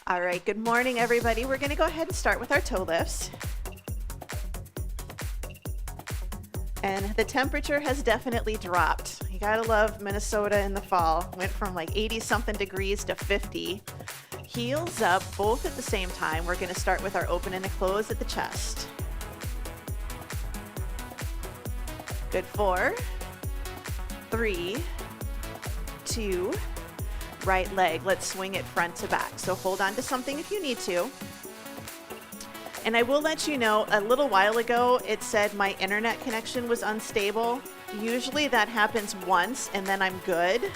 All right, good morning, everybody. We're going to go ahead and start with our toe lifts. And the temperature has definitely dropped. You gotta love Minnesota in the fall. Went from like 80-something degrees to 50. Heels up, both at the same time. We're gonna start with our open and a close at the chest. Good, 4, 3, 2, right leg. Let's swing it front to back. So hold on to something if you need to. And I will let you know, a little while ago, it said my internet connection was unstable. Usually that happens once and then I'm good.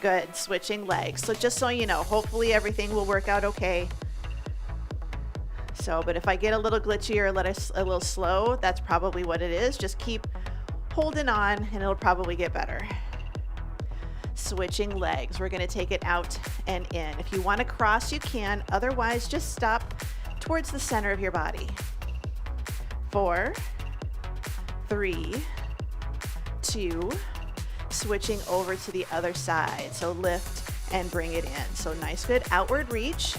Good, switching legs. So just so you know, hopefully everything will work out okay. So, but if I get a little glitchy or a little slow, that's probably what it is. Just keep holding on and it'll probably get better. Switching legs. We're gonna take it out and in. If you wanna cross, you can. Otherwise, just stop towards the center of your body. 4, 3, 2, switching over to the other side. So lift and bring it in. So nice, good outward reach.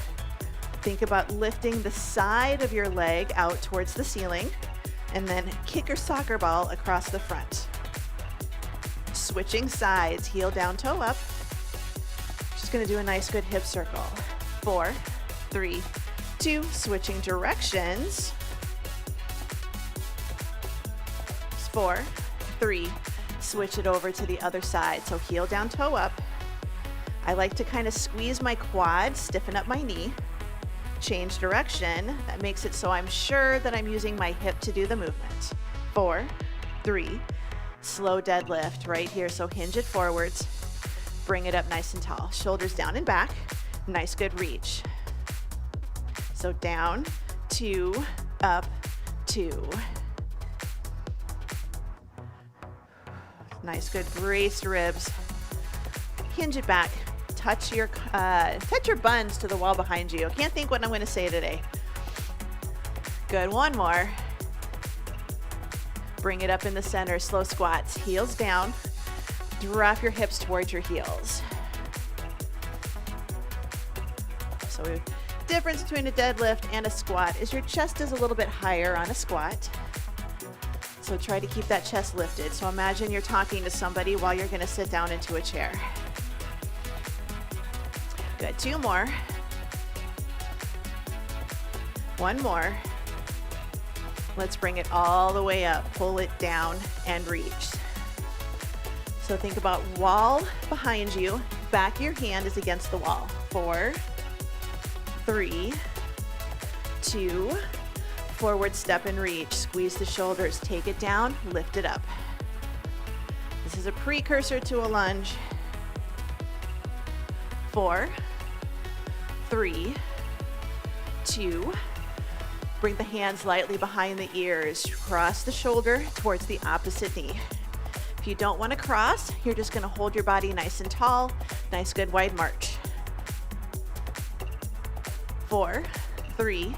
Think about lifting the side of your leg out towards the ceiling and then kick your soccer ball across the front. Switching sides, heel down, toe up. Just gonna do a nice good hip circle. 4, 3, 2, switching directions. 4, 3, switch it over to the other side. So heel down, toe up. I like to kind of squeeze my quad, stiffen up my knee, change direction. That makes it so I'm sure that I'm using my hip to do the movement. 4, 3, slow deadlift right here. So hinge it forwards, bring it up nice and tall. Shoulders down and back, nice good reach. So down, 2, up, 2. Nice, good braced ribs. Hinge it back. Touch your buns to the wall behind you. I can't think what I'm going to say today. Good, one more. Bring it up in the center, slow squats. Heels down. Drop your hips towards your heels. So difference between a deadlift and a squat is your chest is a little bit higher on a squat. So try to keep that chest lifted. So imagine you're talking to somebody while you're gonna sit down into a chair. Good, 2 more. 1 more. Let's bring it all the way up. Pull it down and reach. So think about wall behind you. Back of your hand is against the wall. 4, 3, 2, forward step and reach. Squeeze the shoulders, take it down, lift it up. This is a precursor to a lunge. 4, 3, 2, bring the hands lightly behind the ears. Cross the shoulder towards the opposite knee. If you don't want to cross, you're just going to hold your body nice and tall. Nice, good wide march. 4, 3,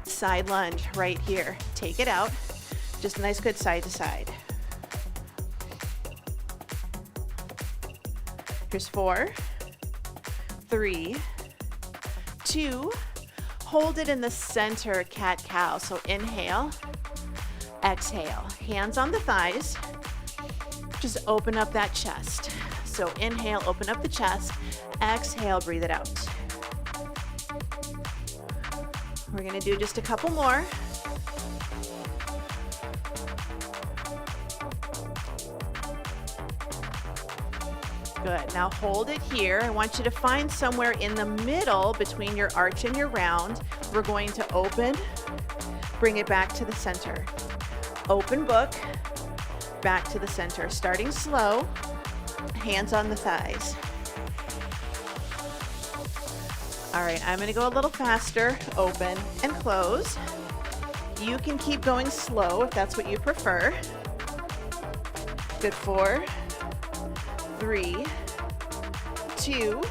side lunge right here. Take it out. Just a nice good side to side. Here's 4, 3, 2, hold it in the center, cat-cow. So inhale, exhale. Hands on the thighs. Just open up that chest. So inhale, open up the chest. Exhale, breathe it out. We're gonna do just a couple more. Good, now hold it here. I want you to find somewhere in the middle between your arch and your round. We're going to open, bring it back to the center. Open book, back to the center. Starting slow, hands on the thighs. All right, I'm gonna go a little faster. Open and close. You can keep going slow if that's what you prefer. Good, 4, 3, 2.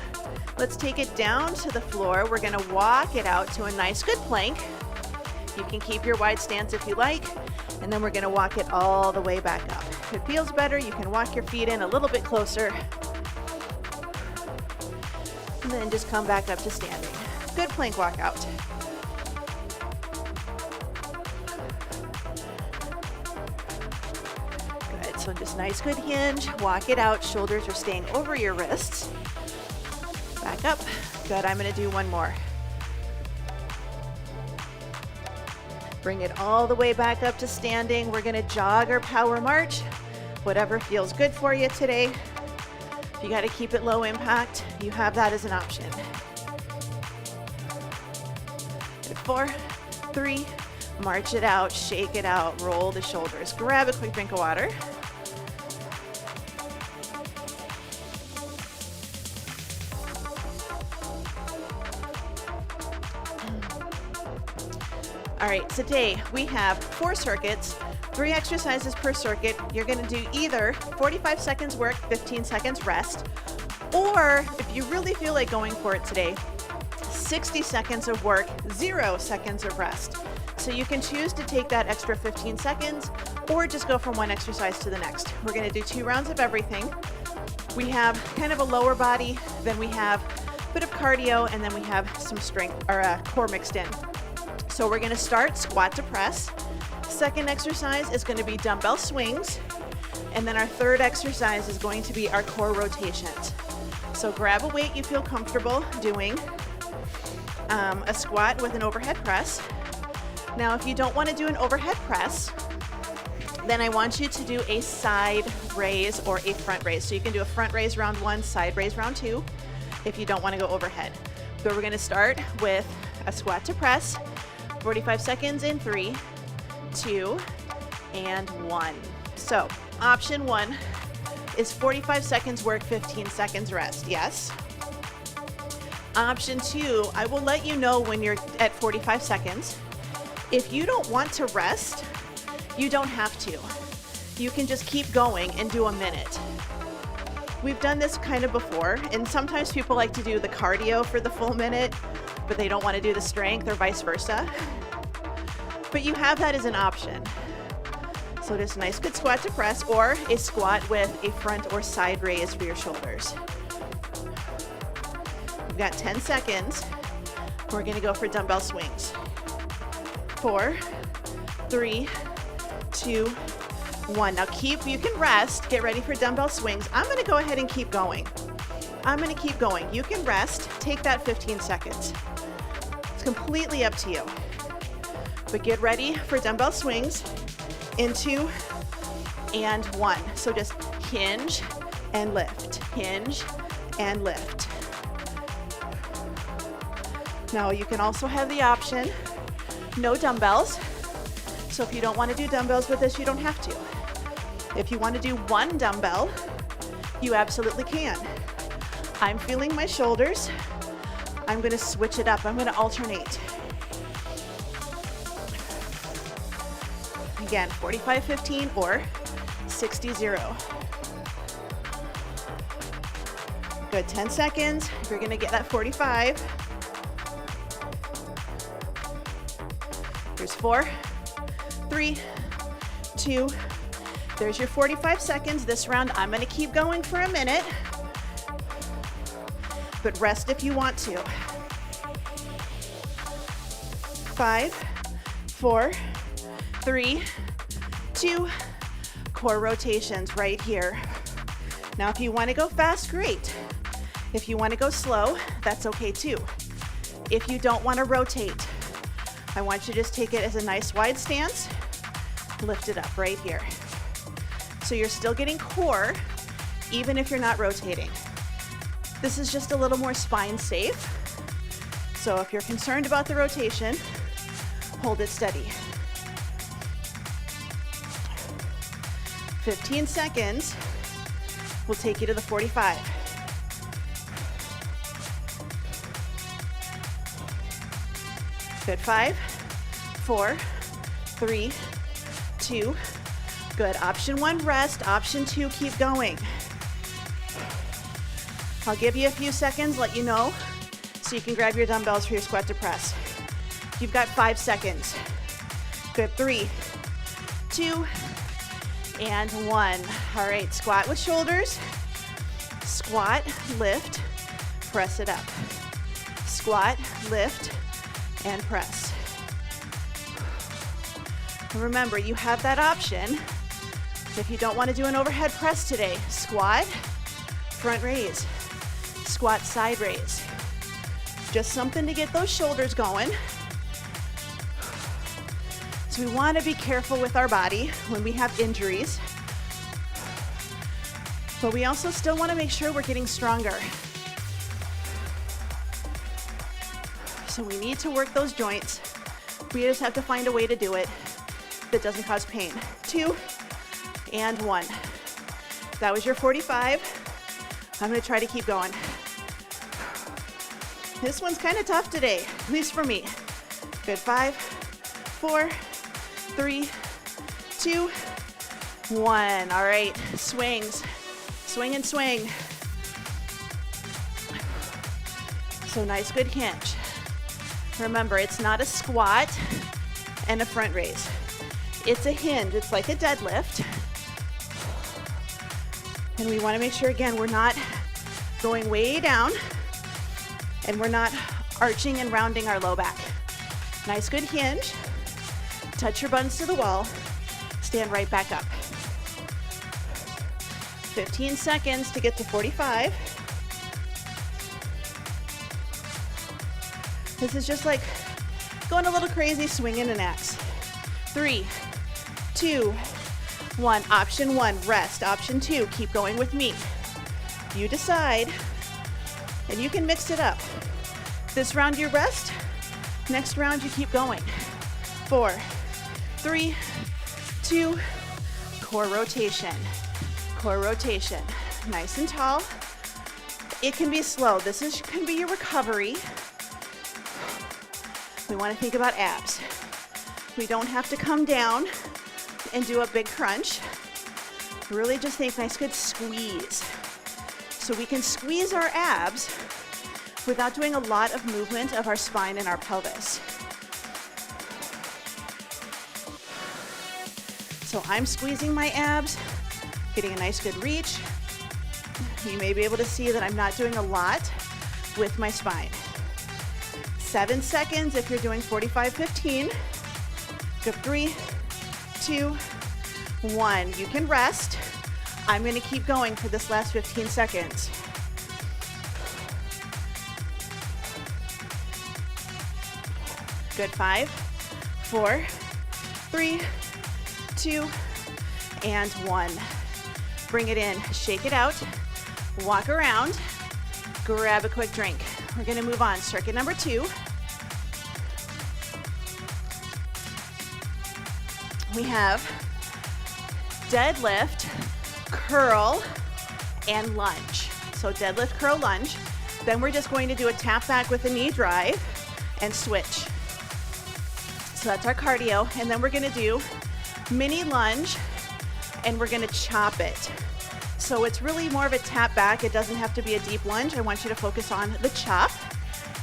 Let's take it down to the floor. We're gonna walk it out to a nice good plank. You can keep your wide stance if you like, and then we're gonna walk it all the way back up. If it feels better, you can walk your feet in a little bit closer. And then just come back up to standing. Good plank walk out. Good, so just nice good hinge, walk it out, shoulders are staying over your wrists. Back up, good, I'm gonna do one more. Bring it all the way back up to standing. We're gonna jog or power march, whatever feels good for you today. If you gotta keep it low impact, you have that as an option. 4, 3, march it out, shake it out, roll the shoulders. Grab a quick drink of water. All right, today we have 4 circuits, 3 exercises per circuit. You're gonna do either 45 seconds work, 15 seconds rest, or if you really feel like going for it today, 60 seconds of work, 0 seconds of rest. So you can choose to take that extra 15 seconds or just go from one exercise to the next. We're gonna do 2 rounds of everything. We have kind of a lower body, then we have a bit of cardio, and then we have some strength or core mixed in. So we're gonna start squat to press. Second exercise is gonna be dumbbell swings. And then our third exercise is going to be our core rotations. So grab a weight you feel comfortable doing. A squat with an overhead press. Now, if you don't want to do an overhead press, then I want you to do a side raise or a front raise. So you can do a front raise round 1, side raise round 2, if you don't want to go overhead. But we're going to start with a squat to press, 45 seconds in 3, 2, and 1. So option 1 is 45 seconds work, 15 seconds rest. Yes. Option 2, I will let you know when you're at 45 seconds. If you don't want to rest, you don't have to. You can just keep going and do a minute. We've done this kind of before, and sometimes people like to do the cardio for the full minute, but they don't want to do the strength or vice versa. But you have that as an option. So just a nice good squat to press, or a squat with a front or side raise for your shoulders. We've got 10 seconds. We're gonna go for dumbbell swings. 4, 3, 2, 1. Now you can rest, get ready for dumbbell swings. I'm gonna go ahead and keep going. I'm gonna keep going. You can rest, take that 15 seconds. It's completely up to you. But get ready for dumbbell swings in 2 and 1. So just hinge and lift, hinge and lift. Now you can also have the option, no dumbbells. So if you don't want to do dumbbells with this, you don't have to. If you want to do 1 dumbbell, you absolutely can. I'm feeling my shoulders. I'm going to switch it up. I'm going to alternate. Again, 45-15 or 60-0. Good, 10 seconds. You're going to get that 45. Here's 4, 3, 2. There's your 45 seconds. This round, I'm going to keep going for a minute, but rest if you want to. 5, 4, 3, 2. Core rotations right here. Now, if you want to go fast, great. If you want to go slow, that's okay too. If you don't want to rotate, I want you to just take it as a nice wide stance, lift it up right here. So you're still getting core, even if you're not rotating. This is just a little more spine safe. So if you're concerned about the rotation, hold it steady. 15 seconds will take you to the 45. Good, 5, 4, 3, 2. Good, option 1, rest. Option 2, keep going. I'll give you a few seconds, let you know, so you can grab your dumbbells for your squat to press. You've got 5 seconds. Good, 3, 2, and 1. All right, squat with shoulders. Squat, lift, press it up. Squat, lift, and press. And remember, you have that option. If you don't want to do an overhead press today, squat, front raise, squat, side raise. Just something to get those shoulders going. So we want to be careful with our body when we have injuries, but we also still want to make sure we're getting stronger. So we need to work those joints. We just have to find a way to do it that doesn't cause pain. 2 and 1. That was your 45. I'm going to try to keep going. This one's kind of tough today, at least for me. Good. 5, 4, 3, 2, 1. All right, swings. Swing and swing. So nice, good hinge. Remember, it's not a squat and a front raise. It's a hinge. It's like a deadlift. And we want to make sure, again, we're not going way down and we're not arching and rounding our low back. Nice, good hinge. Touch your buns to the wall. Stand right back up. 15 seconds to get to 45. This is just like going a little crazy, swinging an axe. 3, 2, 1. Option 1, rest. Option 2, keep going with me. You decide, and you can mix it up. This round you rest, next round you keep going. 4, 3, 2, core rotation. Core rotation. Nice and tall. It can be slow. This can be your recovery. We want to think about abs. We don't have to come down and do a big crunch. Really just think nice, good squeeze. So we can squeeze our abs without doing a lot of movement of our spine and our pelvis. So I'm squeezing my abs, getting a nice good reach. You may be able to see that I'm not doing a lot with my spine. 7 seconds if you're doing 45-15. Good. 3, 2, 1. You can rest. I'm going to keep going for this last 15 seconds. Good. 5, 4, 3, 2, and 1. Bring it in, shake it out, walk around, grab a quick drink. We're going to move on. Circuit number 2. We have deadlift, curl, and lunge. So deadlift, curl, lunge. Then we're just going to do a tap back with a knee drive and switch. So that's our cardio. And then we're going to do mini lunge and we're going to chop it. So it's really more of a tap back. It doesn't have to be a deep lunge. I want you to focus on the chop,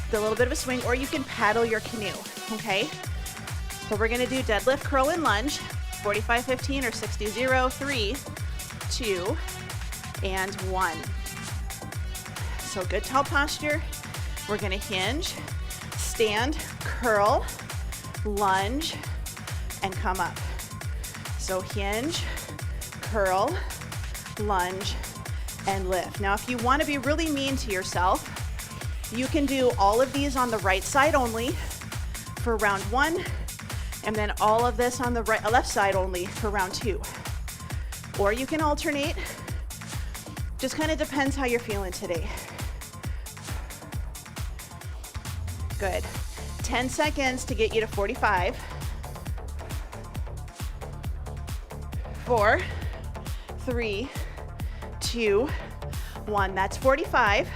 the little bit of a swing, or you can paddle your canoe, okay? So we're gonna do deadlift, curl, and lunge, 45-15 or 60-0, 3, 2, and 1. So good tall posture. We're gonna hinge, stand, curl, lunge, and come up. So hinge, curl, lunge, and lift. Now, if you want to be really mean to yourself, you can do all of these on the right side only for round 1, and then all of this on the left side only for round 2. Or you can alternate. Just kind of depends how you're feeling today. Good. 10 seconds to get you to 45. 4, 3, 2, 1. That's 45.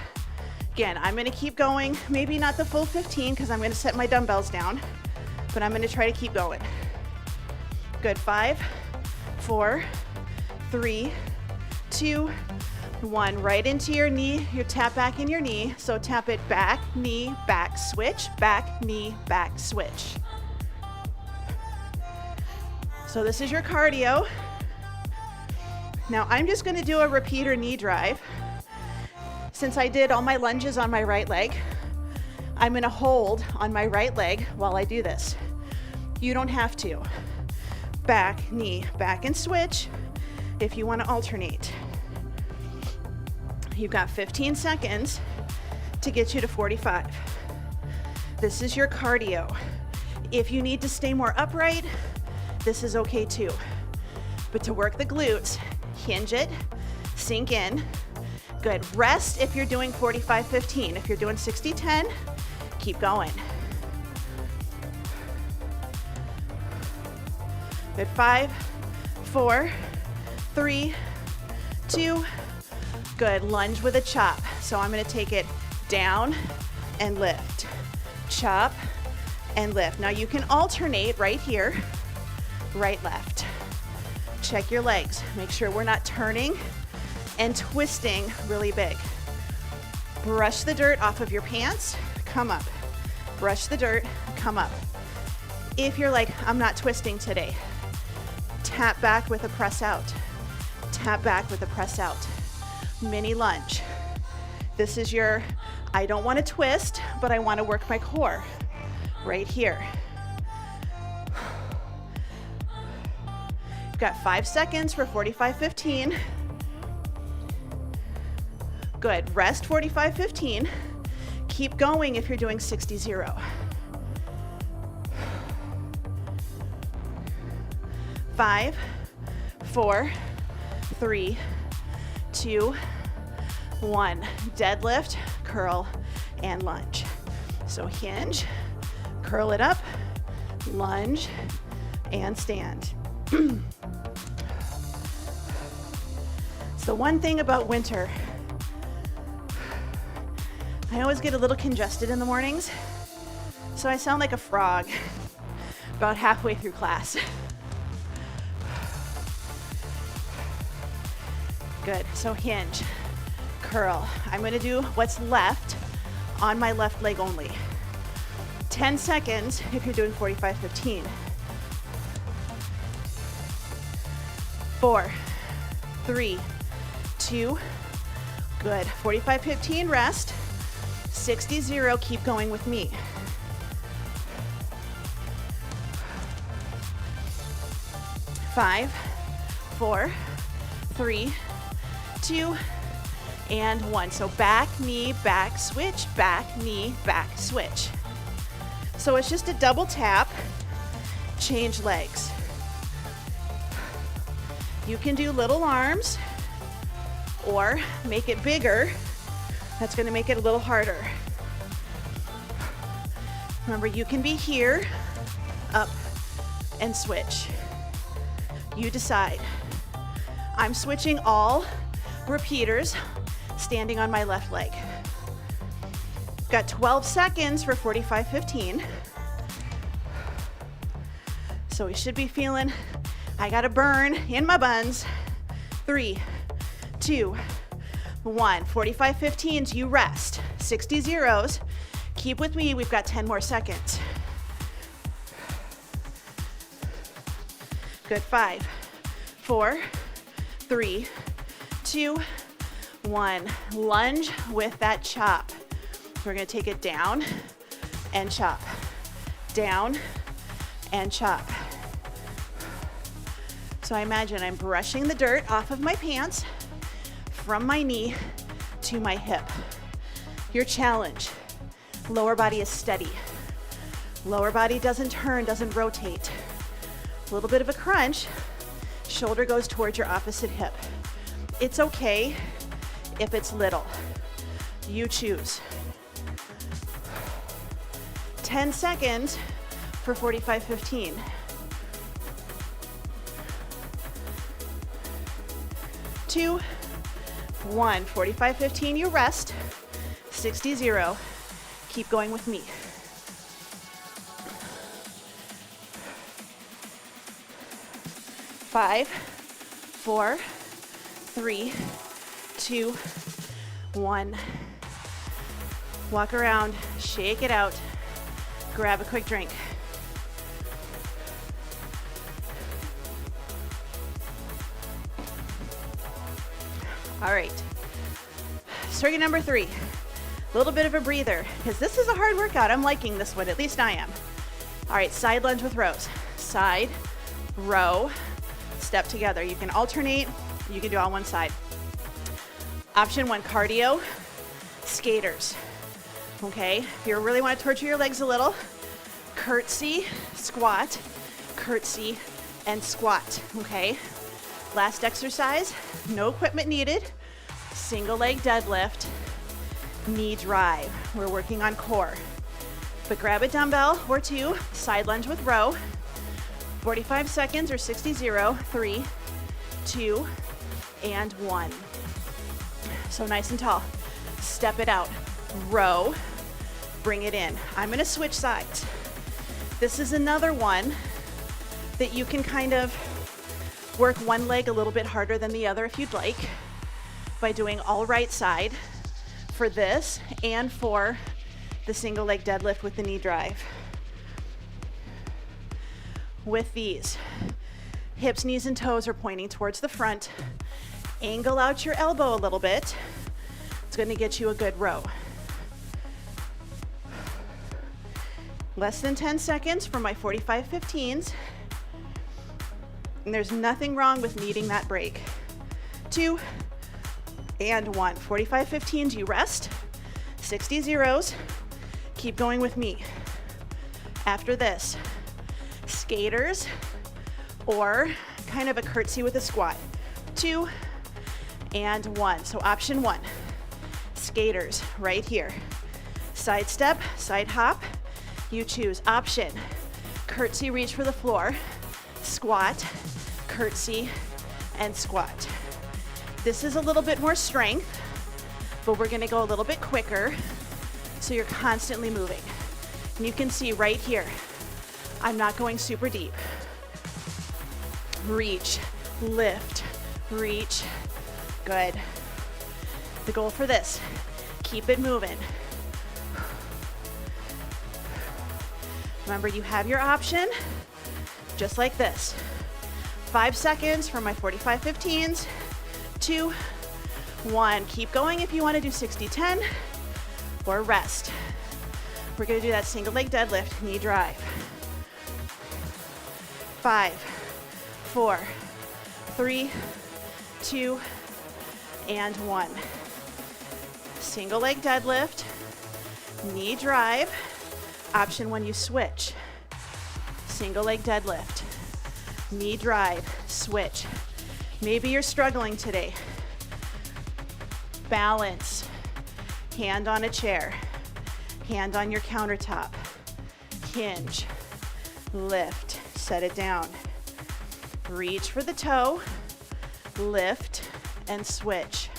Again, I'm going to keep going. Maybe not the full 15 because I'm going to set my dumbbells down, but I'm going to try to keep going. Good. 5, 4, 3, 2, 1. Right into your knee, your tap back in your knee. So tap it back, knee, back, switch, back, knee, back, switch. So this is your cardio. Now I'm just going to do a repeater knee drive. Since I did all my lunges on my right leg, I'm gonna hold on my right leg while I do this. You don't have to. Back, knee, back and switch if you wanna alternate. You've got 15 seconds to get you to 45. This is your cardio. If you need to stay more upright, this is okay too. But to work the glutes, hinge it, sink in. Good. Rest if you're doing 45-15. If you're doing 60-10, keep going. Good. 5, 4, 3, 2. Good. Lunge with a chop. So I'm going to take it down and lift. Chop and lift. Now you can alternate right here, right, left. Check your legs. Make sure we're not turning and twisting really big. Brush the dirt off of your pants, come up. Brush the dirt, come up. If you're like, I'm not twisting today, tap back with a press out. Tap back with a press out. Mini lunge. This is your, I don't want to twist, but I want to work my core. Right here. You've got 5 seconds for 45-15. Good. Rest 45-15. Keep going if you're doing 60-0. 5, 4, 3, 2, 1. Deadlift, curl, and lunge. So hinge, curl it up, lunge, and stand. So one thing about winter, I always get a little congested in the mornings, so I sound like a frog about halfway through class. Good. So hinge, curl. I'm going to do what's left on my left leg only. 10 seconds if you're doing 45-15. 4, 3, 2, good. 45-15, rest. 60-0, keep going with me. 5, 4, 3, 2, and 1. So back, knee, back, switch, back, knee, back, switch. So it's just a double tap, change legs. You can do little arms or make it bigger. That's going to make it a little harder. Remember, you can be here, up, and switch. You decide. I'm switching all repeaters, standing on my left leg. Got 12 seconds for 45-15. So we should be feeling, I got a burn in my buns. 3, 2, 1. 45-15s, you rest. 60-0s, keep with me, we've got 10 more seconds. Good. 5, 4, 3, 2, 1. Lunge with that chop. We're going to take it down and chop. Down and chop. So I imagine I'm brushing the dirt off of my pants from my knee to my hip. Your challenge, lower body is steady. Lower body doesn't turn, doesn't rotate. A little bit of a crunch, shoulder goes towards your opposite hip. It's okay if it's little. You choose. 10 seconds for 45-15. 2, 1. 45-15, you rest. 60-0. Keep going with me. 5, 4, 3, 2, 1. Walk around, shake it out, grab a quick drink. All right, circuit number 3. A little bit of a breather, because this is a hard workout. I'm liking this one, at least I am. All right, side lunge with rows. Side, row, step together. You can alternate, you can do on one side. Option 1, cardio, skaters. Okay, if you really want to torture your legs a little, curtsy, squat, curtsy, and squat, okay? Last exercise, no equipment needed, single leg deadlift, knee drive. We're working on core. But grab a dumbbell or two, side lunge with row, 45 seconds or 60-0, 3, 2, and 1. So nice and tall. Step it out, row, bring it in. I'm gonna switch sides. This is another one that you can kind of work one leg a little bit harder than the other if you'd like by doing all right side for this and for the single leg deadlift with the knee drive. With these, hips, knees, and toes are pointing towards the front. Angle out your elbow a little bit. It's going to get you a good row. Less than 10 seconds for my 45 15s. And there's nothing wrong with needing that break. 2 and 1. 45 15s, you rest. 60 zeros. Keep going with me. After this, skaters or kind of a curtsy with a squat. 2 and 1. So option 1, skaters right here. Side step, side hop. You choose option, curtsy, reach for the floor, squat, curtsy, and squat. This is a little bit more strength, but we're gonna go a little bit quicker so you're constantly moving. And you can see right here, I'm not going super deep. Reach, lift, reach, good. The goal for this, keep it moving. Remember, you have your option, just like this. 5 seconds for my 45 15s, 2, 1. Keep going if you want to do 60-10 or rest. We're going to do that single leg deadlift, knee drive. 5, 4, 3, 2, and 1. Single leg deadlift, knee drive. Option 1, you switch. Single leg deadlift, knee drive, switch. Maybe you're struggling today. Balance, hand on a chair, hand on your countertop, hinge, lift, set it down. Reach for the toe, lift, and switch.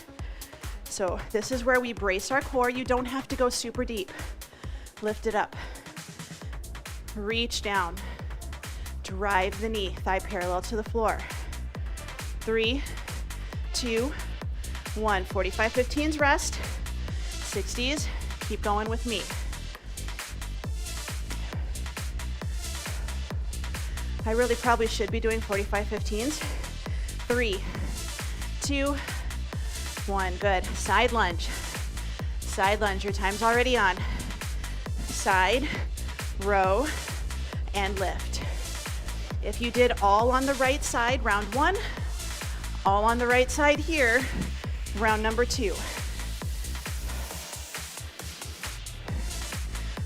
So this is where we brace our core. You don't have to go super deep. Lift it up. Reach down. Drive the knee, thigh parallel to the floor. 3, 2, 1. 45 15s, rest. 60s, keep going with me. I really probably should be doing 45 15s. 3, 2, 1. Good. Side lunge. Side lunge. Your time's already on. Side, row, and lift. If you did all on the right side, round 1, all on the right side here, round number 2.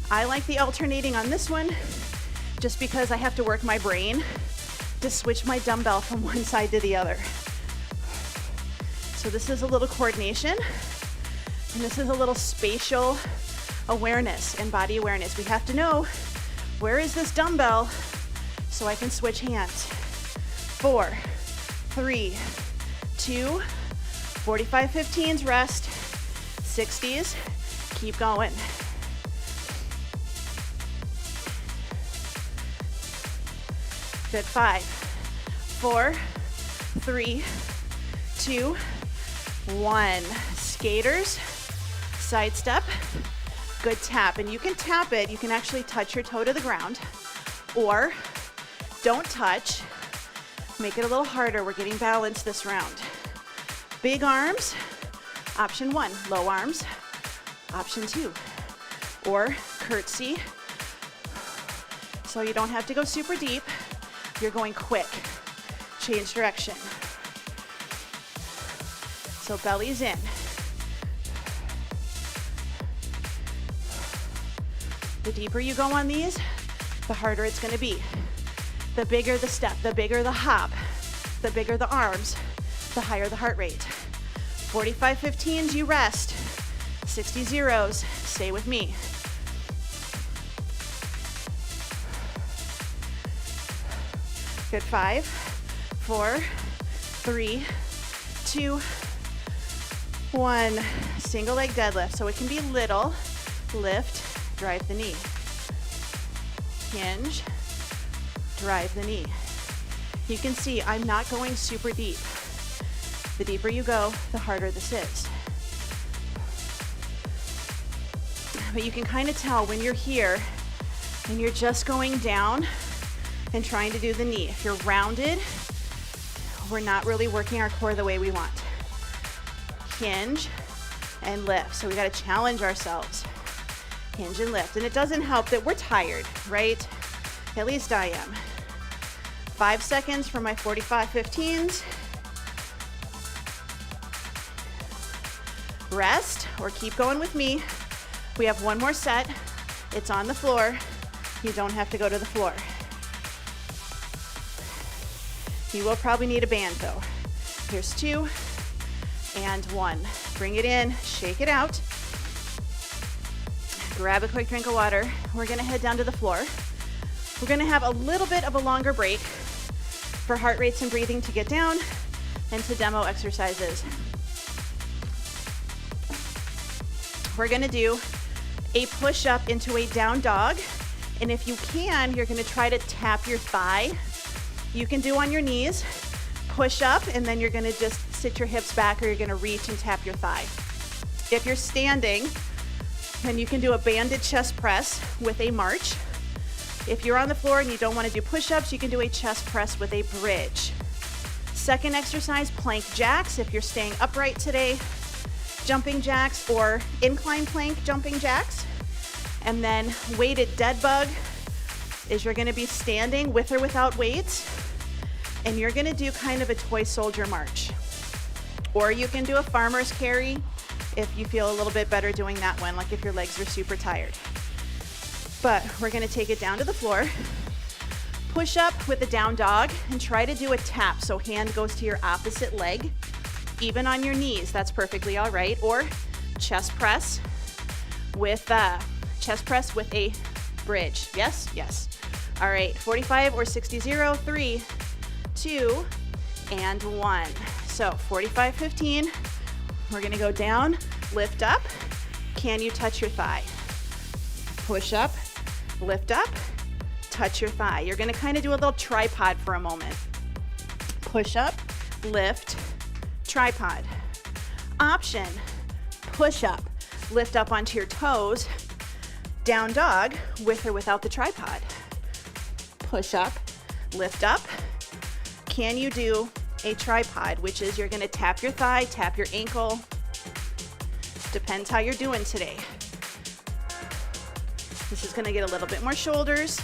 I like the alternating on this one just because I have to work my brain to switch my dumbbell from one side to the other. So this is a little coordination, and this is a little spatial awareness and body awareness. We have to know, where is this dumbbell so I can switch hands. 4, 3, 2, 45 15s, rest. 60s, keep going. Good. 5, 4, 3, 2, 1. Skaters, side step, good tap. And you can tap it, you can actually touch your toe to the ground, or don't touch, make it a little harder. We're getting balanced this round. Big arms, option 1, low arms, Option 2. Or curtsy. So you don't have to go super deep. You're going quick. Change direction. So belly's in. The deeper you go on these, the harder it's going to be. The bigger the step, the bigger the hop, the bigger the arms, the higher the heart rate. 45 15s, you rest. 60 zeros, stay with me. Good. 5, 4, 3, 2, 1. Single leg deadlift. So it can be little. Lift, drive the knee. Hinge, drive the knee. You can see I'm not going super deep. The deeper you go, the harder this is. But you can kind of tell when you're here and you're just going down and trying to do the knee. If you're rounded, we're not really working our core the way we want. Hinge and lift. So we got to challenge ourselves. Hinge and lift. And it doesn't help that we're tired, right? At least I am. 5 seconds for my 45 15s. Rest or keep going with me. We have one more set. It's on the floor. You don't have to go to the floor. You will probably need a band though. Here's 2 and 1. Bring it in, shake it out. Grab a quick drink of water. We're gonna head down to the floor. We're gonna have a little bit of a longer break for heart rates and breathing to get down and to demo exercises. We're gonna do a push-up into a down dog. And if you can, you're gonna try to tap your thigh. You can do on your knees, push up, and then you're gonna just sit your hips back or you're gonna reach and tap your thigh. If you're standing, then you can do a banded chest press with a march. If you're on the floor and you don't wanna do push-ups, you can do a chest press with a bridge. Second exercise, plank jacks. If you're staying upright today, jumping jacks or incline plank jumping jacks. And then weighted dead bug is you're gonna be standing with or without weights, and you're gonna do kind of a toy soldier march. Or you can do a farmer's carry if you feel a little bit better doing that one, like if your legs are super tired. But we're gonna take it down to the floor, push up with a down dog, and try to do a tap. So hand goes to your opposite leg, even on your knees, that's perfectly all right. Or chest press with a bridge. Yes, yes. All right, 45 or 60 0, 3, 2, and 1. So 45 15, we're gonna go down, lift up. Can you touch your thigh? Push up, lift up, touch your thigh. You're gonna kind of do a little tripod for a moment. Push up, lift, tripod. Option, push up, lift up onto your toes, down dog with or without the tripod. Push up, lift up. Can you do a tripod, which is you're gonna tap your thigh, tap your ankle. Depends how you're doing today. This is gonna get a little bit more shoulders.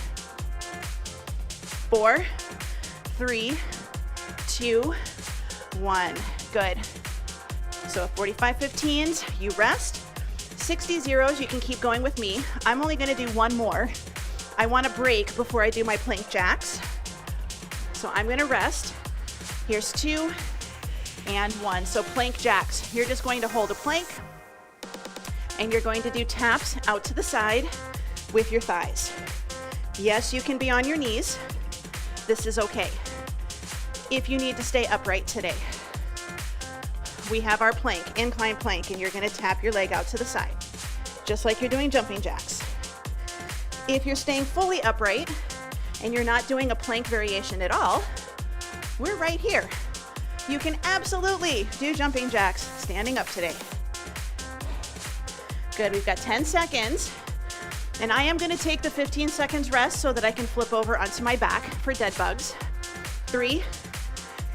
4, 3, 2, 1. Good. So 45 15s, you rest. 60 zeros, you can keep going with me. I'm only gonna do one more. I wanna break before I do my plank jacks. So I'm gonna rest. Here's 2 and 1. So plank jacks, you're just going to hold a plank and you're going to do taps out to the side with your thighs. Yes, you can be on your knees. This is okay. If you need to stay upright today, we have our plank, incline plank, and you're gonna tap your leg out to the side, just like you're doing jumping jacks. If you're staying fully upright and you're not doing a plank variation at all, we're right here. You can absolutely do jumping jacks standing up today. Good, we've got 10 seconds. And I am gonna take the 15 seconds rest so that I can flip over onto my back for dead bugs. 3,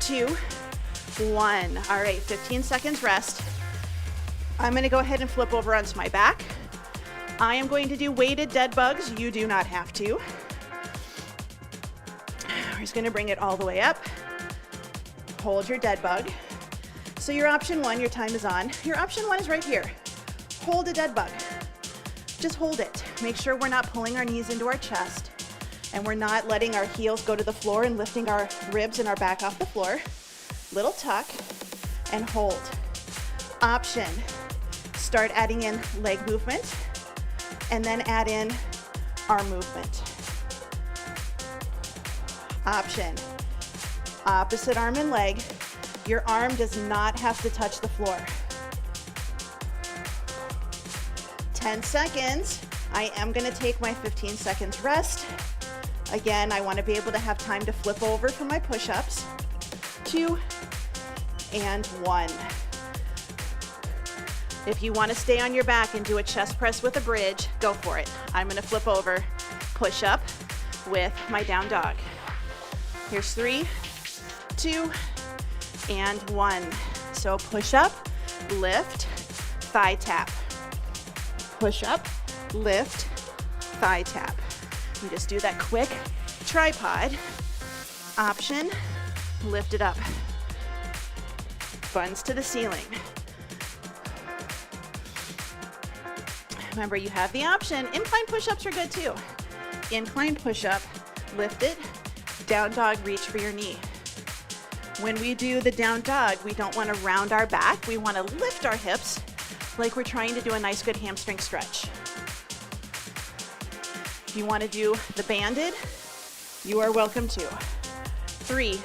2, 1. All right, 15 seconds rest. I'm going to go ahead and flip over onto my back. I am going to do weighted dead bugs. You do not have to. We're just going to bring it all the way up. Hold your dead bug. So your option 1, your time is on. Your option 1 is right here. Hold a dead bug. Just hold it. Make sure we're not pulling our knees into our chest and we're not letting our heels go to the floor and lifting our ribs and our back off the floor. Little tuck and hold. Option, start adding in leg movement and then add in arm movement. Option, opposite arm and leg. Your arm does not have to touch the floor. 10 seconds. I am going to take my 15 seconds rest. Again, I want to be able to have time to flip over for my push-ups. 2 and 1. If you want to stay on your back and do a chest press with a bridge, go for it. I'm going to flip over, push up with my down dog. Here's 3, 2, and 1. So push up, lift, thigh tap. Push up, lift, thigh tap. You just do that quick tripod. Option, lift it up. Buns to the ceiling. Remember, you have the option. Incline push-ups are good too. Incline push-up, lift it, down dog, reach for your knee. When we do the down dog, we don't want to round our back. We want to lift our hips like we're trying to do a nice good hamstring stretch. If you want to do the banded, you are welcome to. 3,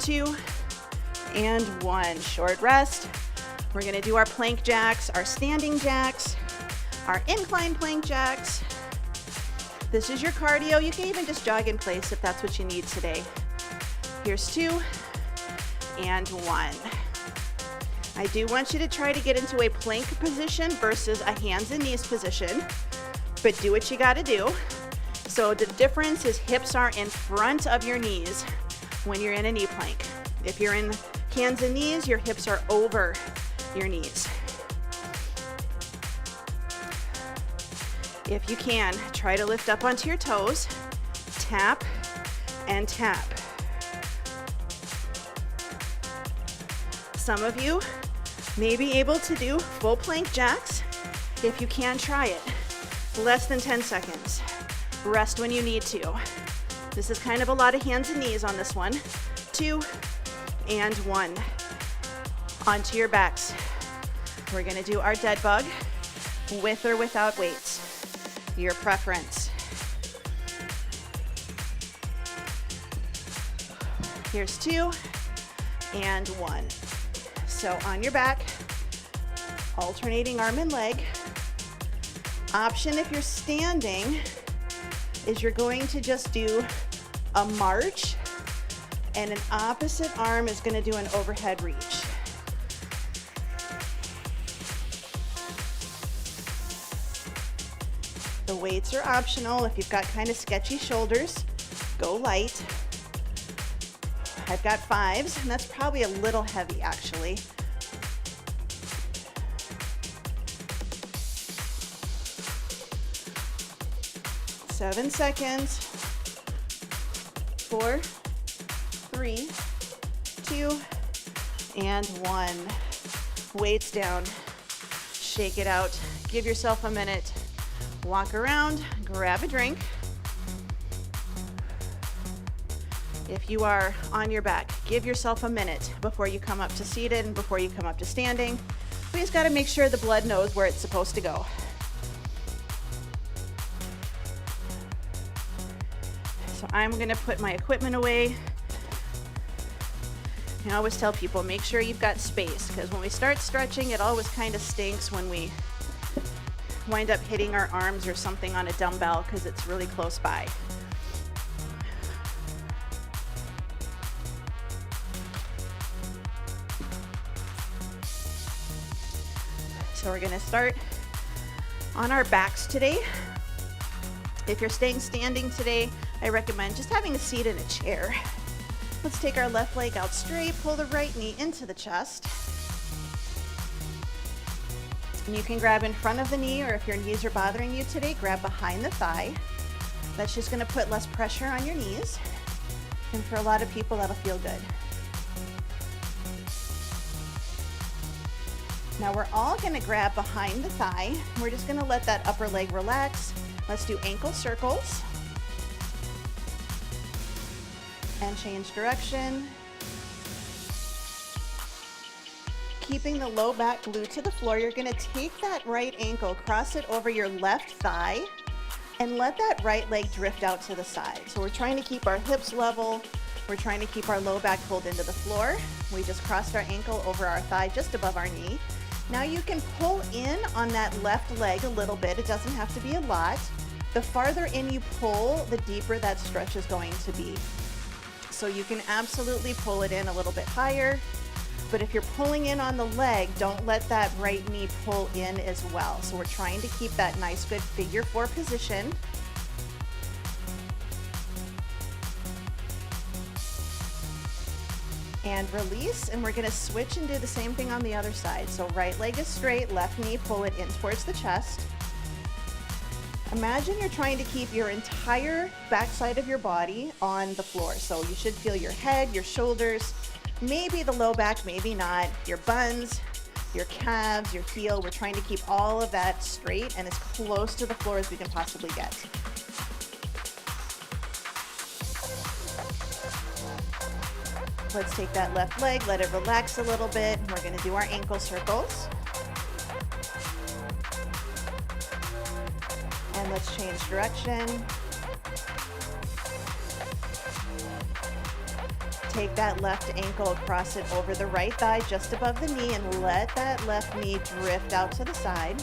2, and 1. Short rest. We're going to do our plank jacks, our standing jacks, our incline plank jacks. This is your cardio. You can even just jog in place if that's what you need today. Here's 2 and 1. I do want you to try to get into a plank position versus a hands and knees position, but do what you got to do. So the difference is hips are in front of your knees when you're in a knee plank. If you're in hands and knees, your hips are over your knees. If you can, try to lift up onto your toes, tap and tap. Some of you may be able to do full plank jacks. If you can, try it. Less than 10 seconds. Rest when you need to. This is kind of a lot of hands and knees on this one. 2 and 1. Onto your backs. We're gonna do our dead bug with or without weights. Your preference. Here's 2 and 1. So on your back, alternating arm and leg. Option if you're standing is you're going to just do a march and an opposite arm is going to do an overhead reach. The weights are optional. If you've got kind of sketchy shoulders, go light. I've got 5s, and that's probably a little heavy actually. Seven seconds. 4, 3, 2, and 1. Weights down. Shake it out. Give yourself a minute. Walk around, grab a drink. If you are on your back, give yourself a minute before you come up to seated and before you come up to standing. We just got to make sure the blood knows where it's supposed to go. So I'm going to put my equipment away. I always tell people, make sure you've got space, because when we start stretching, it always kind of stinks when we wind up hitting our arms or something on a dumbbell because it's really close by. So we're going to start on our backs today. If you're staying standing today, I recommend just having a seat in a chair. Let's take our left leg out straight, pull the right knee into the chest. And you can grab in front of the knee, or if your knees are bothering you today, grab behind the thigh. That's just gonna put less pressure on your knees. And for a lot of people, that'll feel good. Now we're all gonna grab behind the thigh. We're just gonna let that upper leg relax. Let's do ankle circles. And change direction. Keeping the low back glued to the floor, you're gonna take that right ankle, cross it over your left thigh, and let that right leg drift out to the side. So we're trying to keep our hips level. We're trying to keep our low back pulled into the floor. We just crossed our ankle over our thigh just above our knee. Now you can pull in on that left leg a little bit. It doesn't have to be a lot. The farther in you pull, the deeper that stretch is going to be. So you can absolutely pull it in a little bit higher. But if you're pulling in on the leg, don't let that right knee pull in as well. So we're trying to keep that nice, good figure 4 position. And release, and we're gonna switch and do the same thing on the other side. So right leg is straight, left knee, pull it in towards the chest. Imagine you're trying to keep your entire backside of your body on the floor. So you should feel your head, your shoulders, maybe the low back, maybe not, your buns, your calves, your heel. We're trying to keep all of that straight and as close to the floor as we can possibly get. Let's take that left leg, let it relax a little bit. We're gonna do our ankle circles. And let's change direction. Take that left ankle, cross it over the right thigh just above the knee, and let that left knee drift out to the side.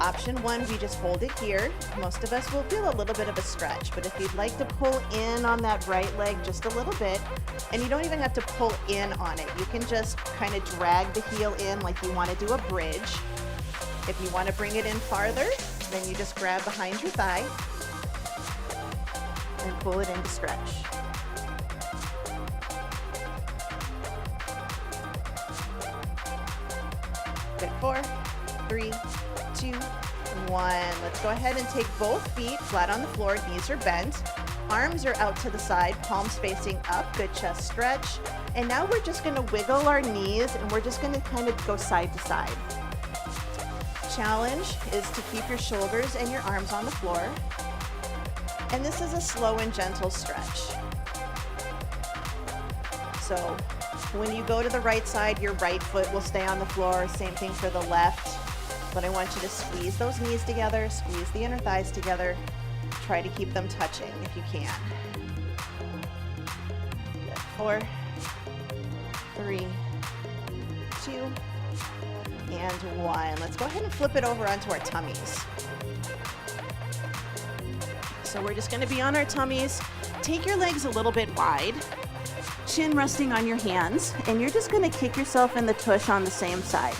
Option 1, we just hold it here. Most of us will feel a little bit of a stretch, but if you'd like to pull in on that right leg just a little bit, and you don't even have to pull in on it, you can just kind of drag the heel in like you want to do a bridge. If you want to bring it in farther, then you just grab behind your thigh and pull it into stretch. Good, 4, 3, 2, 1. Let's go ahead and take both feet flat on the floor, knees are bent, arms are out to the side, palms facing up, good chest stretch. And now we're just gonna wiggle our knees and we're just gonna kind of go side to side. Challenge is to keep your shoulders and your arms on the floor. And this is a slow and gentle stretch. So when you go to the right side, your right foot will stay on the floor. Same thing for the left. But I want you to squeeze those knees together, squeeze the inner thighs together. Try to keep them touching if you can. Good. 4, 3, 2, and 1. Let's go ahead and flip it over onto our tummies. So we're just going to be on our tummies. Take your legs a little bit wide, chin resting on your hands, and you're just going to kick yourself in the tush on the same side.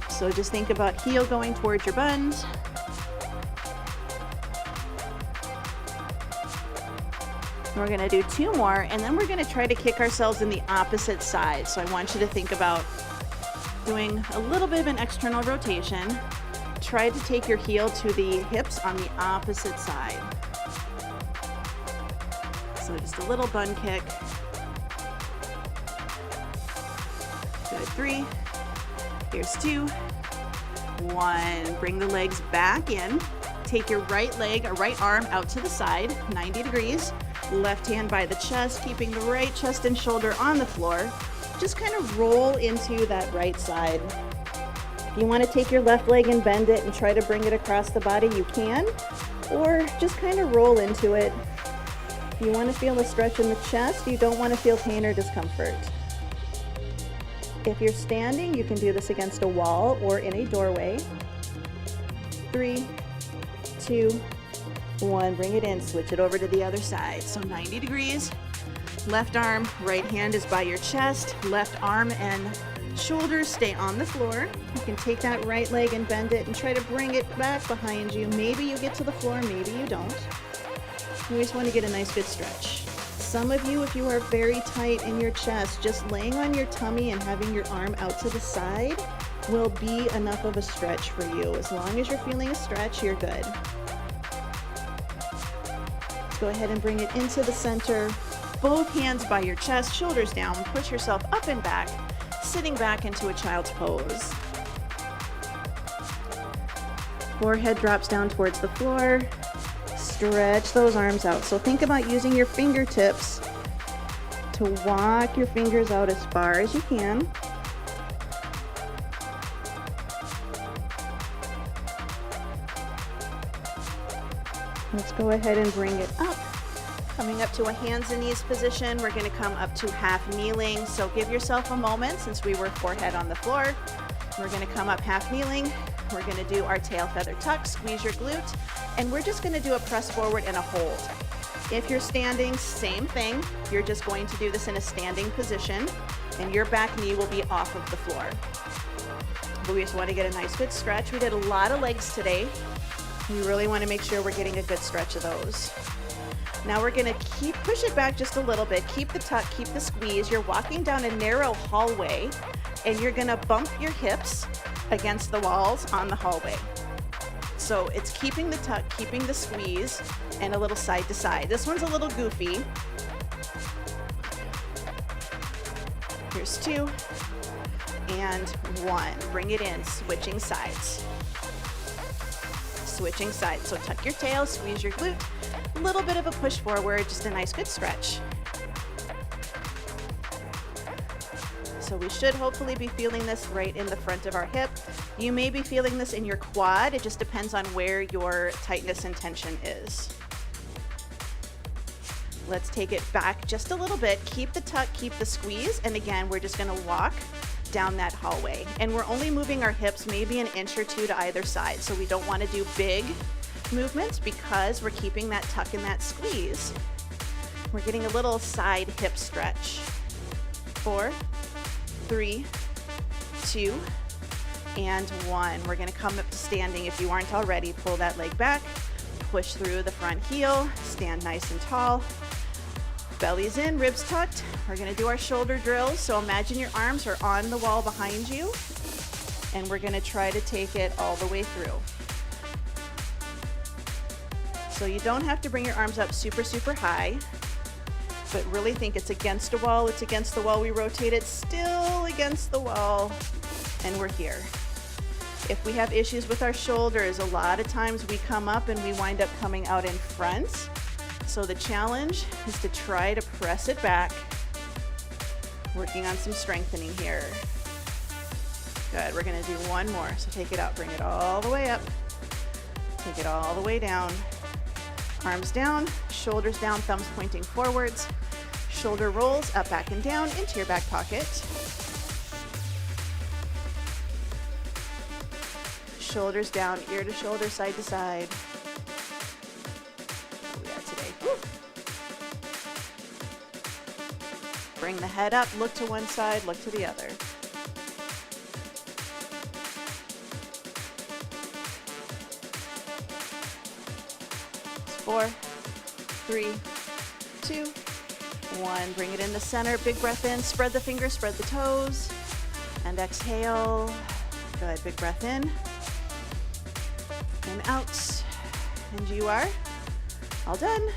So just think about heel going towards your buns. We're gonna do 2 more, and then we're gonna try to kick ourselves in the opposite side. So I want you to think about doing a little bit of an external rotation. Try to take your heel to the hips on the opposite side. So just a little bun kick. Good, 3. Here's 2. 1. Bring the legs back in. Take your right leg or right arm out to the side, 90 degrees. Left hand by the chest, keeping the right chest and shoulder on the floor. Just kind of roll into that right side. If you want to take your left leg and bend it and try to bring it across the body, you can. Or just kind of roll into it. If you want to feel a stretch in the chest, you don't want to feel pain or discomfort. If you're standing, you can do this against a wall or in a doorway. 3, 2, 1. Bring it in, switch it over to the other side. So 90 degrees, left arm, right hand is by your chest, left arm and shoulders stay on the floor. You can take that right leg and bend it and try to bring it back behind you. Maybe you get to the floor, maybe you don't. You always want to get a nice good stretch. Some of you, if you are very tight in your chest, just laying on your tummy and having your arm out to the side will be enough of a stretch for you. As long as you're feeling a stretch, you're good. Let's go ahead and bring it into the center. Both hands by your chest, shoulders down. Push yourself up and back, sitting back into a child's pose. Forehead drops down towards the floor. Stretch those arms out. So think about using your fingertips to walk your fingers out as far as you can. Let's go ahead and bring it up. Coming up to a hands and knees position, we're going to come up to half kneeling. So give yourself a moment since we were forehead on the floor. We're going to come up half kneeling. We're going to do our tail feather tuck, squeeze your glute, and we're just going to do a press forward and a hold. If you're standing, same thing. You're just going to do this in a standing position, and your back knee will be off of the floor. But we just want to get a nice good stretch. We did a lot of legs today. We really want to make sure we're getting a good stretch of those. Now we're going to push it back just a little bit. Keep the tuck, keep the squeeze. You're walking down a narrow hallway, and you're going to bump your hips against the walls on the hallway. So it's keeping the tuck, keeping the squeeze, and a little side to side. This one's a little goofy. Here's 2 and 1. Bring it in, switching sides. Switching sides. So tuck your tail, squeeze your glute, a little bit of a push forward, just a nice good stretch. So we should hopefully be feeling this right in the front of our hip. You may be feeling this in your quad. It just depends on where your tightness and tension is. Let's take it back just a little bit. Keep the tuck, keep the squeeze. And again, we're just gonna walk down that hallway. And we're only moving our hips maybe an inch or 2 to either side. So we don't wanna do big movements because we're keeping that tuck and that squeeze. We're getting a little side hip stretch. 4, 3, 2, and 1. We're going to come up to standing. If you aren't already, pull that leg back, push through the front heel, stand nice and tall, belly's in, ribs tucked. We're going to do our shoulder drills. So imagine your arms are on the wall behind you, and we're going to try to take it all the way through. So you don't have to bring your arms up super, super high, but really think it's against a wall, it's against the wall. We rotate it, still against the wall, and we're here. If we have issues with our shoulders, a lot of times we come up and we wind up coming out in front. So the challenge is to try to press it back, working on some strengthening here. Good, we're gonna do one more. So take it out, bring it all the way up, take it all the way down. Arms down, shoulders down, thumbs pointing forwards. Shoulder rolls up, back, and down into your back pocket. Shoulders down, ear to shoulder, side to side. What we got today? Woo. Bring the head up, look to one side, look to the other. 4, 3, 2, 1. Bring it in the center. Big breath in. Spread the fingers, spread the toes. And exhale. Good. Big breath in. And out. And you are all done.